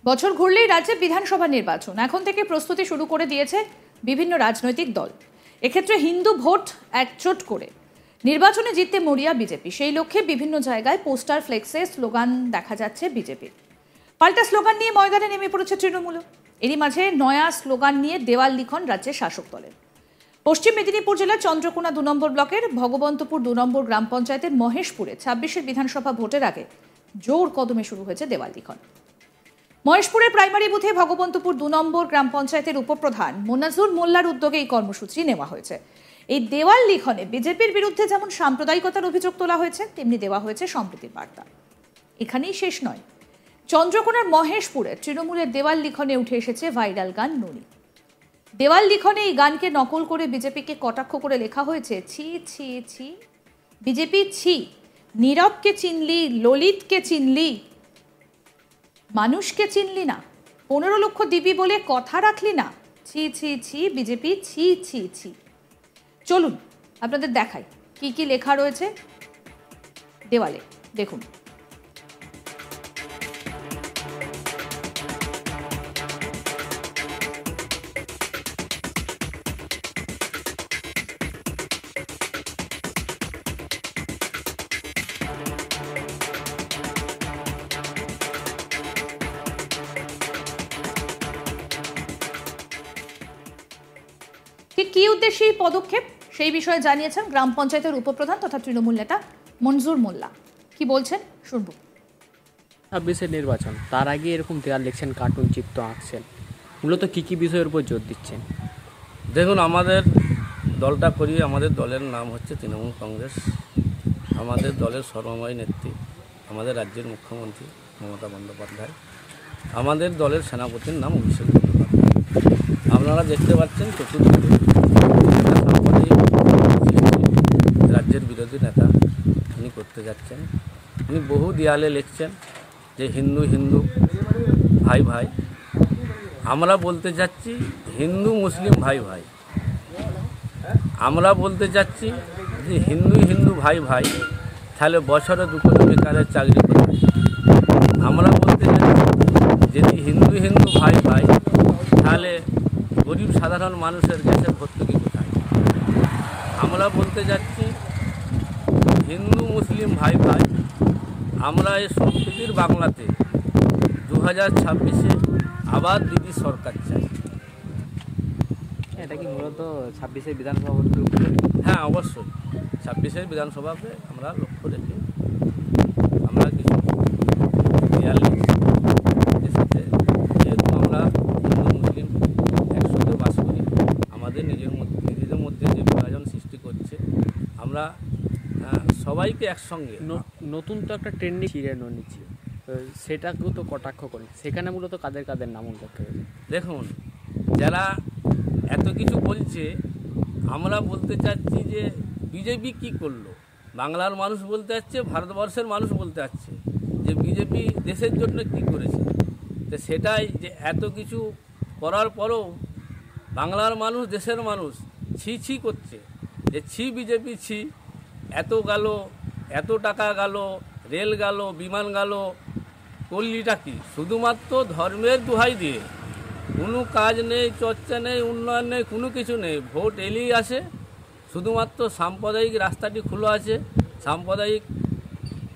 বছর ঘুরলেই রাজ্যে বিধানসভা নির্বাচন এখন থেকে প্রস্তুতি শুরু করে দিয়েছে বিভিন্ন রাজনৈতিক দল। এক্ষেত্রে হিন্দু ভোট একজোট করে নির্বাচনে জিততে মরিয়া বিজেপি। সেই লক্ষ্যে বিভিন্ন জায়গায় পোস্টার, ফ্লেক্সে স্লোগান দেখা যাচ্ছে বিজেপির। পাল্টা স্লোগান নিয়ে ময়দানে নেমে পড়েছে তৃণমূল। এরই মাঝে নয়া স্লোগান নিয়ে দেওয়াল লিখন রাজ্যের শাসক দলের। পশ্চিম মেদিনীপুর জেলার চন্দ্রকোনা 2 নম্বর ব্লকের ভগবন্তপুর 2 নম্বর গ্রাম পঞ্চায়েতের মহেশপুরে 26-এর বিধানসভা ভোটের আগে জোর কদমে শুরু হয়েছে দেওয়াল লিখন। মহেশপুরের প্রাইমারি বুথে ভগবন্তপুর 2 নম্বর গ্রাম পঞ্চায়েতের উপপ্রধান মোনাজুর মোল্লার উদ্যোগে এই কর্মসূচি নেওয়া হয়েছে। এই দেওয়াল লিখনে বিজেপির বিরুদ্ধে যেমন সাম্প্রদায়িকতার অভিযোগ তোলা হয়েছে, তেমনি দেওয়া হয়েছে সম্প্রীতির বার্তা। এখানেই শেষ নয়, চন্দ্রকোনার মহেশপুরে তৃণমূলের দেওয়াল লিখনে উঠে এসেছে ভাইরাল গান ননি। দেওয়াল লিখনে এই গানকে নকল করে বিজেপিকে কটাক্ষ করে লেখা হয়েছে, ছি ছি ছি বিজেপি ছি, নীরবকে চিনলি, ললিতকে চিনলি, মানুষকে চিনলি না, 15 লক্ষ দিবি বলে কথা রাখলি না, ছি ছি ছি বিজেপি ছি ছি ছি। চলুন আপনাদের দেখাই কি কি লেখা রয়েছে দেওয়ালে, দেখুন। ঠিক কী উদ্দেশ্যে এই পদক্ষেপ সেই বিষয়ে জানিয়েছেন গ্রাম পঞ্চায়েতের উপপ্রধান তথা তৃণমূল নেতা মনজুর মোল্লা। কি বলছেন শুনব। 26-এর নির্বাচন, তার আগে এরকম দেওয়াল লিখছেন, কার্টুন চিত্র আঁকছেন, মূলত কী কী বিষয়ের উপর জোর দিচ্ছেন? দেখুন, আমাদের দলটা করি, আমাদের দলের নাম হচ্ছে তৃণমূল কংগ্রেস। আমাদের দলের সর্বময় নেত্রী আমাদের রাজ্যের মুখ্যমন্ত্রী মমতা বন্দ্যোপাধ্যায়। আমাদের দলের সেনাপতির নাম অভিষেক বন্দ্যোপাধ্যায়। আপনারা দেখতে পাচ্ছেন চতুর্দিকে রাজ্যের বিরোধী নেতা উনি করতে যাচ্ছেন। উনি বহু দেয়ালে লিখছেন যে হিন্দু হিন্দু ভাই ভাই। আমরা বলতে যাচ্ছি হিন্দু মুসলিম ভাই ভাই। আমরা বলতে যাচ্ছি যে হিন্দু হিন্দু ভাই ভাই, তাহলে বছরে 2 বেকারের চাকরি করবে। আমরা বলতে যাচ্ছি যদি হিন্দু হিন্দু ভাই ভাই, তাহলে গরিব সাধারণ মানুষের কাছে ভর্তুকি কোথায়? আমরা বলতে যাচ্ছি হিন্দু মুসলিম ভাই ভাই। আমরা এই সম্প্রীতির বাংলাতে 2026-এ আবার দিদি সরকার চাই। এটা কি মূলত 26-এর বিধানসভা? হ্যাঁ, অবশ্যই 26-এর বিধানসভাকে আমরা লক্ষ্য রেখে আমরা কিছু দেয়াল সাথে, যেহেতু আমরা হিন্দু মুসলিম একসঙ্গে বাস করি, আমাদের নিজেদের মধ্যে যে বিভাজন সৃষ্টি করছে, আমরা সবাইকে একসঙ্গে। নতুন তো একটা ট্রেন্ডিং ছিড়ানো নিচ্ছে, সেটাকেও তো কটাক্ষ করি, সেখানে মূলত কাদের কাদের নাম উল্লেখ করেছে? দেখুন, যারা এত কিছু বলছে, আমরা বলতে চাচ্ছি যে বিজেপি কি করলো। বাংলার মানুষ বলতে চাচ্ছে, ভারতবর্ষের মানুষ বলতে চাচ্ছে যে বিজেপি দেশের জন্য কি করেছে। তো সেটাই যে এত কিছু করার পরও বাংলার মানুষ, দেশের মানুষ ছি ছি করছে, যে ছি বিজেপি ছি। এত গেল, এত টাকা গেল, রেল গেল, বিমান গেল, করলিটা কি? শুধুমাত্র ধর্মের দোহাই দিয়ে কোনো কাজ নেই, চর্চা নেই, উন্নয়ন নেই, কোনো কিছু নেই। ভোট এলেই আসে, শুধুমাত্র সাম্প্রদায়িক রাস্তাটি খোলা আছে, সাম্প্রদায়িক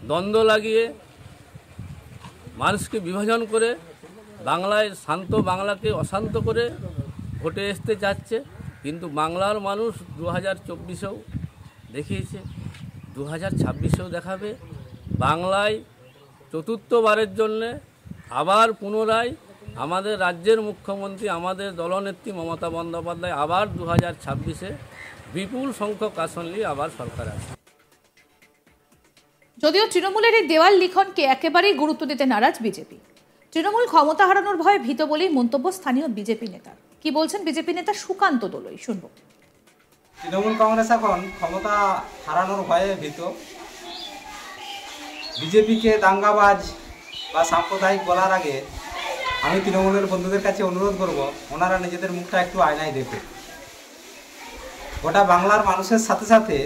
দ্বন্দ্ব লাগিয়ে মানুষকে বিভাজন করে বাংলায় শান্ত বাংলাকে অশান্ত করে ভোটে আসতে যাচ্ছে। কিন্তু বাংলার মানুষ 2024-এও দেখিয়েছে, 2026-এও দেখাবে। বাংলায় চতুর্থবারের জন্যে আবার পুনরায় আমাদের রাজ্যের মুখ্যমন্ত্রী, আমাদের দলনেত্রী মমতা বন্দ্যোপাধ্যায় আবার 2026-এ বিপুল সংখ্যক আসন নিয়ে আবার সরকার আসে। যদিও তৃণমূলের এই দেওয়াল লিখনকে একেবারেই গুরুত্ব দিতে নারাজ বিজেপি। তৃণমূল ক্ষমতা হারানোর ভয়ে ভীত বলেই মন্তব্য স্থানীয় বিজেপি নেতার। কি বলছেন বিজেপি নেতা সুকান্ত দোলই, শুনব। তৃণমূল কংগ্রেস এখন ক্ষমতা হারানোর ভয়ে ভীত। বিজেপিকে দাঙ্গাবাজ বা সাম্প্রদায়িক বলার আগে আমি তৃণমূলের বন্ধুদের কাছে অনুরোধ করব, ওনারা নিজেদের মুখটা একটু আয়নায় দেখুন। গোটা বাংলার মানুষের সাথে সাথে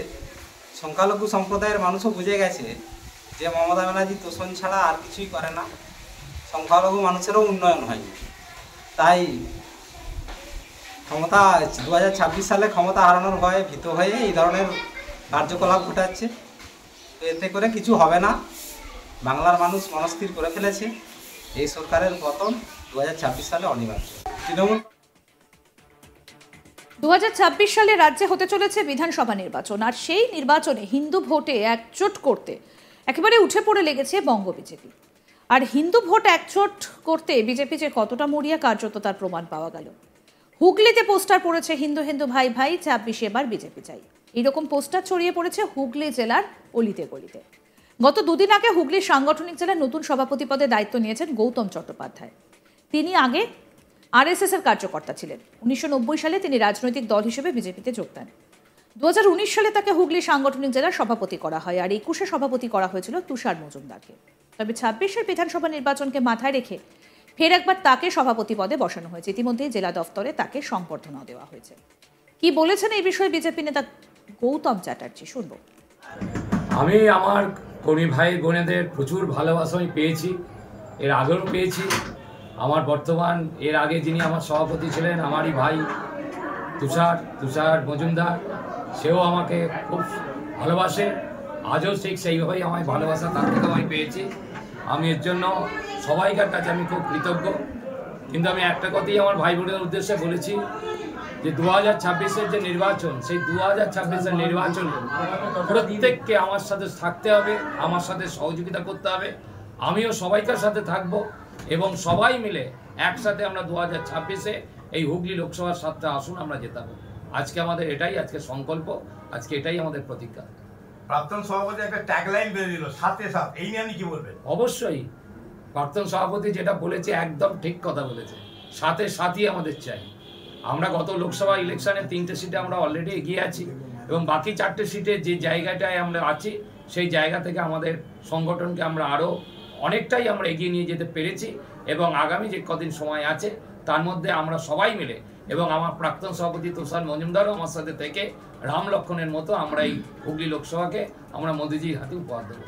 সংখ্যালঘু সম্প্রদায়ের মানুষও বুঝে গেছে যে মমতা ব্যানার্জি তোষণ ছাড়া আর কিছুই করে না। সংখ্যালঘু মানুষেরও উন্নয়ন হয়নি। তাই ক্ষমতা 2026 সালে ক্ষমতা হারানোর ভয়ে ভীত হয়ে এই ধরনের কার্যকলাপ ঘটাচ্ছে। তো এতে করে কিছু হবে না, বাংলার মানুষ মনস্থির করে ফেলেছে এই সরকারের পতন 2026 সালে অনিবার্য। তৃণমূল 2026 সালে রাজ্যে হতে চলেছে বিধানসভা নির্বাচন, আর সেই নির্বাচনে হিন্দু ভোটে একজোট করতে একেবারে উঠে পড়ে লেগেছে বঙ্গ বিজেপি। আর হিন্দু ভোট একজোট করতে বিজেপি যে কতটা মরিয়া, কার্যত তার প্রমাণ পাওয়া গেল। হুগলিতে পোস্টার পড়েছে হিন্দু হিন্দু ভাই ভাই 26 এবার বিজেপি চাই। এইরকম পোস্টার ছড়িয়ে পড়েছে হুগলি জেলার অলিতে গলিতে। গত দুদিন আগে হুগলির সাংগঠনিক জেলার নতুন সভাপতি পদে দায়িত্ব নিয়েছেন গৌতম চট্টোপাধ্যায়। তিনি আগে আরএসএস এর কার্যকর্তা ছিলেন। 1990 সালে তিনি রাজনৈতিক দল হিসেবে বিজেপিতে যোগ দেন। 2019 সালে তাকে হুগলি সাংগঠনিক জেলার সভাপতি করা হয়, আর 21-এ সভাপতি করা হয়েছিল তুষার মজুমদারকে। তবে 26-এর বিধানসভা নির্বাচনকে মাথায় রেখে ফের একবার তাকে সভাপতি পদে বসানো হয়েছে। ইতিমধ্যেই জেলা দফতরে তাকে সংবর্ধনাও দেওয়া হয়েছে। কি বলেছেন এই বিষয়ে বিজেপি নেতা গৌতম চ্যাটার্জি, শুনবো। আমি আমার কর্মী ভাই বোনেদের প্রচুর ভালোবাসা আমি পেয়েছি, এর আগেও পেয়েছি। আমার বর্তমান এর আগে যিনি আমার সভাপতি ছিলেন আমারই ভাই তুষার মজুমদার, সেও আমাকে খুব ভালোবাসে, আজও ঠিক সেইভাবেই আমায় ভালোবাসা তার থেকেও আমি পেয়েছি। আমি এর জন্য সবাইকার কাছে আমি খুব কৃতজ্ঞ। কিন্তু আমি একটা কথাই আমার ভাই বোনের উদ্দেশ্যে বলেছি যে 2026-এর যে নির্বাচন, সেই 2026-এর নির্বাচন প্রত্যেককে আমার সাথে থাকতে হবে, আমার সাথে সহযোগিতা করতে হবে। আমিও সবাইকার সাথে থাকব এবং সবাই মিলে একসাথে আমরা 2026-এ এই হুগলি লোকসভার 7টা আসন আমরা জেতাবো। আজকে আমাদের এটাই আজকে সংকল্প, আজকে এটাই আমাদের প্রতিজ্ঞা। প্রাক্তন সভাপতি একটা ট্যাগলাইন বেরিয়ে দিল, সাথে সাথ, এই নিয়ে আপনি কি বলবেন? অবশ্যই প্রাক্তন সভাপতি যেটা বলেছে একদম ঠিক কথা বলেছে, সাথে সাথই আমাদের চাই। আমরা গত লোকসভা ইলেকশনে 3টে সিটে আমরা অলরেডি এগিয়ে আছি এবং বাকি 4টে সিটে যে জায়গাটায় আমরা আছি সেই জায়গা থেকে আমাদের সংগঠনকে আমরা আরও অনেকটাই আমরা এগিয়ে নিয়ে যেতে পেরেছি এবং আগামী যে কদিন সময় আছে তার মধ্যে আমরা সবাই মিলে এবং আমার প্রাক্তন সভাপতি তুষার মজুমদারও আমার সাথে থেকে রাম লক্ষণের মতো আমরা এই হুগলি লোকসভাকে আমরা মোদিজির হাতে উপহার দেবো।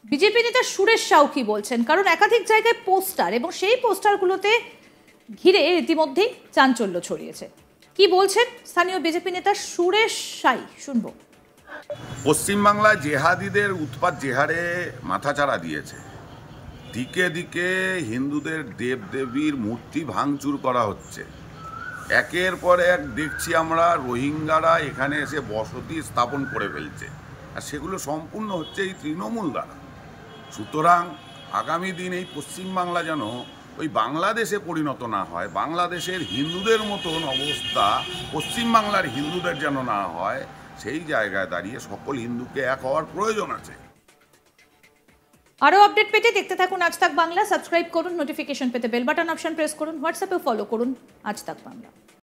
বিজেপি নেতা সুরেশ সাউ কি বলছেন, কারণ একাধিক জায়গায় পোস্টার এবং সেই পোস্টারগুলোতে ঘিরে ইতিমধ্যেই চাঞ্চল্য ছড়িয়েছে। কি বলছেন স্থানীয় বিজেপি নেতা সুরেশ সাই, শুনবো। পশ্চিমবাংলায় জেহাদিদের উৎপাত যে হারে মাথাচাড়া দিয়েছে, দিকে দিকে হিন্দুদের দেবদেবীর মূর্তি ভাঙচুর করা হচ্ছে। একের পর এক দেখছি আমরা রোহিঙ্গারা এখানে এসে বসতি স্থাপন করে ফেলছে, আর সেগুলো সম্পূর্ণ হচ্ছে এই তৃণমূল দ্বারা। সুতরাং আগামী দিন এই পশ্চিমবাংলা যেন ওই বাংলাদেশে পরিণত না হয়, বাংলাদেশের হিন্দুদের মতন অবস্থা পশ্চিমবাংলার হিন্দুদের যেন না হয়, সেই জায়গায় দাঁড়িয়ে সকল হিন্দুকে এক হওয়ার প্রয়োজন আছে। আরও আপডেট পেতে দেখতে থাকুন আজ তাক বাংলা। সাবস্ক্রাইব করুন, নোটিফিকেশন পেতে বেল বাটন অপশন প্রেস করুন, হোয়াটসঅ্যাপে ফলো করুন আজ তাক বাংলা।